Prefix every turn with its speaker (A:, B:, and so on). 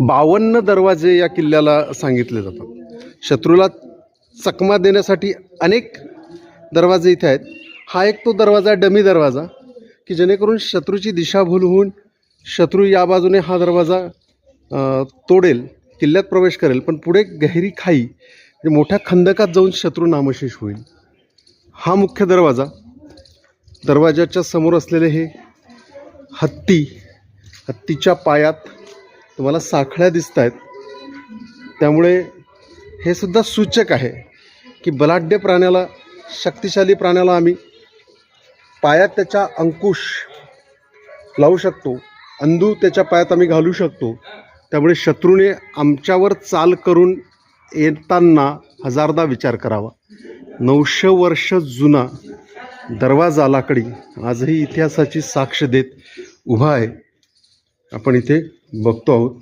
A: 52 दरवाजे या किल्ल्याला सांगितले जातात. शत्रूला चकमा देण्यासाठी अनेक दरवाजे इथे आहेत. हा एक तो दरवाजा, डमी दरवाजा, की जेणेकरून शत्रूची दिशाभूल होऊन शत्रू या बाजूने हा दरवाजा तोडेल, किल्ल्यात प्रवेश करेल, पण पुढे गहिरी खाई म्हणजे मोठ्या खंदकात जाऊन शत्रू नामशेष होईल. हा मुख्य दरवाजा, दरवाजाच्या समोर असलेले हे हत्तीच्या पायात तुम्हाला साखळ्या दिसत आहेत. त्यामुळे हे सुद्धा सूचक आहे की बलाढ्य प्राण्याला, शक्तिशाली प्राण्याला आम्ही पायात त्याच्या अंकुश लावू शकतो, अंदू त्याच्या पायात आम्ही घालू शकतो. त्यामुळे शत्रूने आमच्यावर चाल करून येताना हजारदा विचार करावा. 900 वर्ष जुना दरवाजा लाकडी आजही इतिहासाची साक्ष देत उभा आहे. आपण इथे बघतो आहोत.